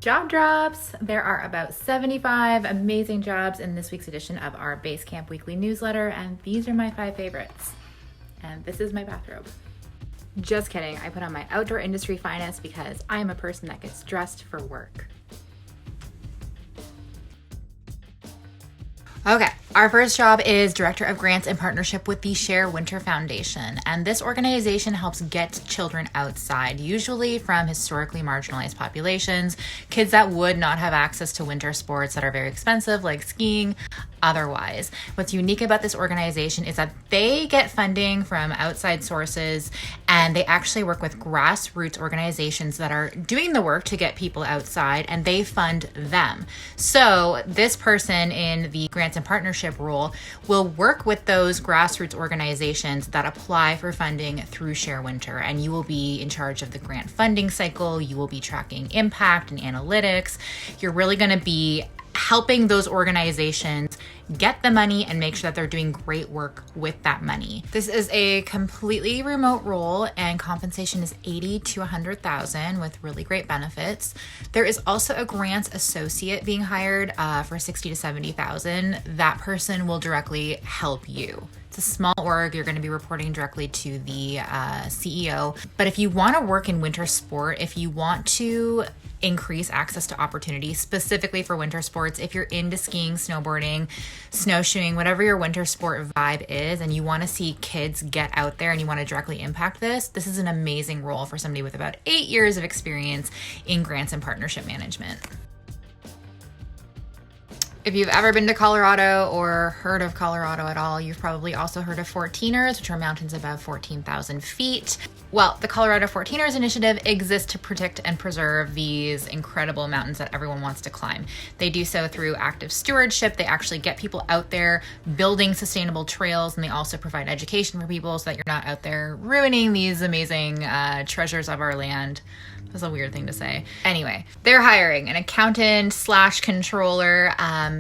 Job drops. There are about 75 amazing jobs in this week's edition of our Basecamp Weekly newsletter, and these are my 5 favorites. And this is my bathrobe. Just kidding, I put on my outdoor industry finest because I am a person that gets dressed for work. Okay, our first job is Director of Grants in partnership with the Share Winter Foundation. And this organization helps get children outside, usually from historically marginalized populations, kids that would not have access to winter sports that are very expensive, like skiing, otherwise. What's unique about this organization is that they get funding from outside sources, and they actually work with grassroots organizations that are doing the work to get people outside, and they fund them. So this person in the Grants and Partnership role will work with those grassroots organizations that apply for funding through Share Winter, and you will be in charge of the grant funding cycle. You will be tracking impact and analytics. You're really going to be helping those organizations get the money and make sure that they're doing great work with that money. This is a completely remote role, and compensation is $80,000 to $100,000 with really great benefits. There is also a grants associate being hired for $60,000 to $70,000. That person will directly help you. It's a small org. You're going to be reporting directly to the CEO. But if you want to work in winter sport, if you want to increase access to opportunities specifically for winter sports, if you're into skiing, snowboarding, snowshoeing, whatever your winter sport vibe is, and you want to see kids get out there and you want to directly impact this is an amazing role for somebody with about 8 years of experience in grants and partnership management. If you've ever been to Colorado or heard of Colorado at all, you've probably also heard of 14ers, which are mountains above 14,000 feet. Well, the Colorado 14ers Initiative exists to protect and preserve these incredible mountains that everyone wants to climb. They do so through active stewardship. They actually get people out there building sustainable trails, and they also provide education for people so that you're not out there ruining these amazing treasures of our land. That's a weird thing to say. Anyway, they're hiring an accountant / controller.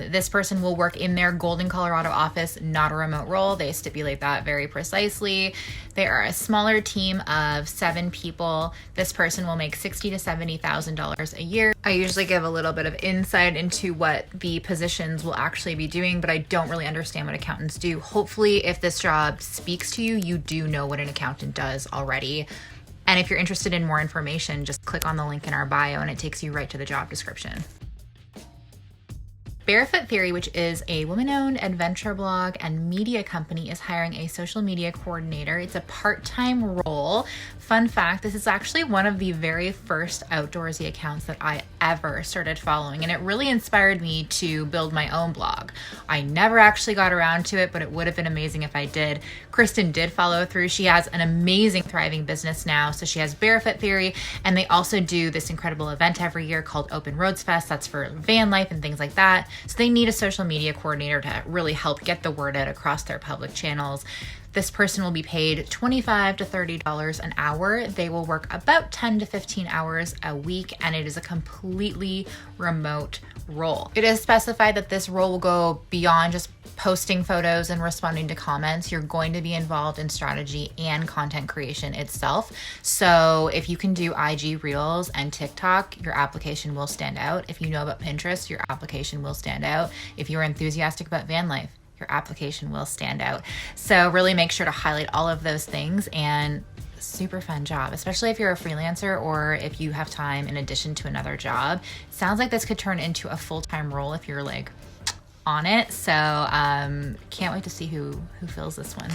This person will work in their Golden, Colorado office, not a remote role. They stipulate that very precisely. They are a smaller team of 7 people. This person will make $60,000 to $70,000 a year. I usually give a little bit of insight into what the positions will actually be doing, but I don't really understand what accountants do. Hopefully, if this job speaks to you, you do know what an accountant does already. And if you're interested in more information, just click on the link in our bio and it takes you right to the job description. Barefoot Theory, which is a woman-owned adventure blog and media company, is hiring a social media coordinator. It's a part-time role. Fun fact, this is actually one of the very first outdoorsy accounts that I ever started following, and it really inspired me to build my own blog. I never actually got around to it, but it would have been amazing if I did. Kristen did follow through. She has an amazing, thriving business now. So she has Barefoot Theory, and they also do this incredible event every year called Open Roads Fest. That's for van life and things like that. So they need a social media coordinator to really help get the word out across their public channels. This person will be paid $25 to $30 an hour. They will work about 10 to 15 hours a week, and it is a completely remote role. It is specified that this role will go beyond just posting photos and responding to comments. You're going to be involved in strategy and content creation itself. So if you can do IG Reels and TikTok, your application will stand out. If you know about Pinterest, your application will stand out. If you're enthusiastic about van life, your application will stand out. So really make sure to highlight all of those things, and super fun job, especially if you're a freelancer or if you have time in addition to another job. It sounds like this could turn into a full-time role if you're like on it. So can't wait to see who fills this one.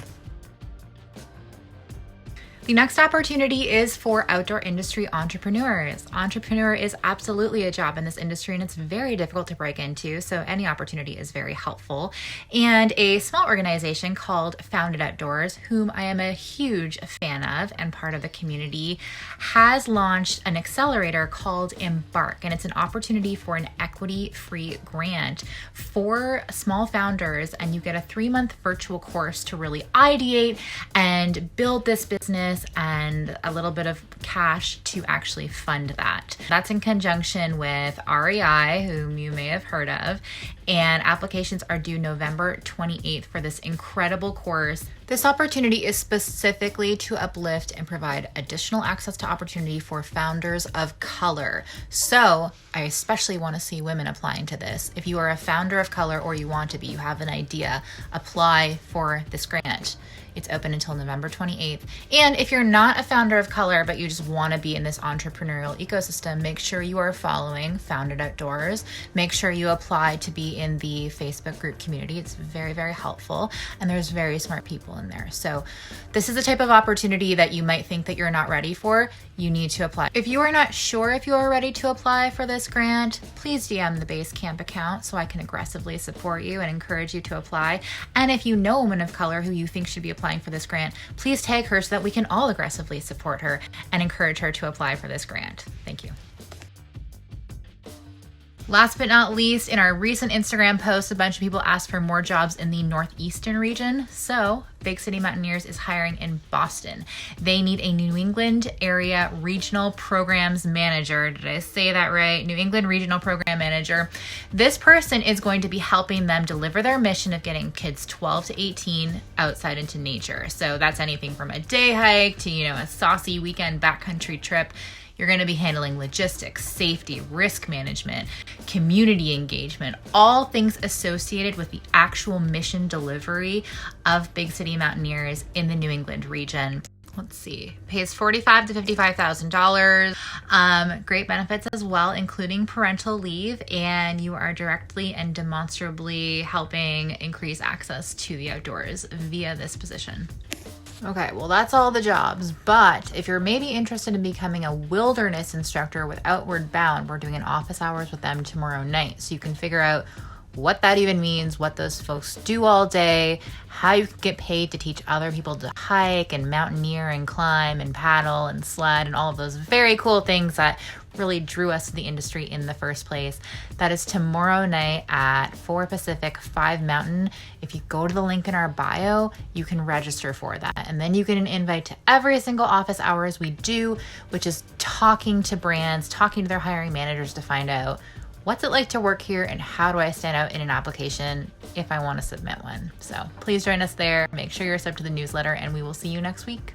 The next opportunity is for outdoor industry entrepreneurs. Entrepreneur is absolutely a job in this industry, and it's very difficult to break into, so any opportunity is very helpful. And a small organization called Founded Outdoors, whom I am a huge fan of and part of the community, has launched an accelerator called Embark, and it's an opportunity for an equity-free grant for small founders, and you get a 3-month virtual course to really ideate and build this business awareness and a little bit of cash to actually fund that. That's in conjunction with REI, whom you may have heard of, and applications are due November 28th for this incredible course. This opportunity is specifically to uplift and provide additional access to opportunity for founders of color. So I especially want to see women applying to this. If you are a founder of color or you want to be, you have an idea, apply for this grant. It's open until November 28th. And if you're not a founder of color, but you just want to be in this entrepreneurial ecosystem, make sure you are following Founded Outdoors. Make sure you apply to be in the Facebook group community. It's very, very helpful. And there's very smart people in there. So this is the type of opportunity that you might think that you're not ready for. You need to apply. If you are not sure if you are ready to apply for this grant, please DM the Basecamp account so I can aggressively support you and encourage you to apply. And if you know a woman of color who you think should be applying for this grant, please tag her so that we can all aggressively support her and encourage her to apply for this grant. Thank you. Last but not least, in our recent Instagram post, a bunch of people asked for more jobs in the Northeastern region. So Big City Mountaineers is hiring in Boston. They need a New England area regional programs manager. Did I say that right? New England regional program manager. This person is going to be helping them deliver their mission of getting kids 12 to 18 outside into nature. So that's anything from a day hike to, a saucy weekend backcountry trip. You're going to be handling logistics, safety, risk management, community engagement, all things associated with the actual mission delivery of Big City Mountaineers in the New England region. Let's see, pays $45,000 to $55,000. Great benefits as well, including parental leave, and you are directly and demonstrably helping increase access to the outdoors via this position. Okay, well, that's all the jobs, but if you're maybe interested in becoming a wilderness instructor with Outward Bound, we're doing an office hours with them tomorrow night, so you can figure out what that even means, what those folks do all day, how you can get paid to teach other people to hike and mountaineer and climb and paddle and sled and all of those very cool things that really drew us to the industry in the first place. That is tomorrow night at 4 Pacific, 5 Mountain. If you go to the link in our bio, you can register for that. And then you get an invite to every single office hours we do, which is talking to brands, talking to their hiring managers to find out what's it like to work here and how do I stand out in an application if I want to submit one. So please join us there. Make sure you're subbed to the newsletter and we will see you next week.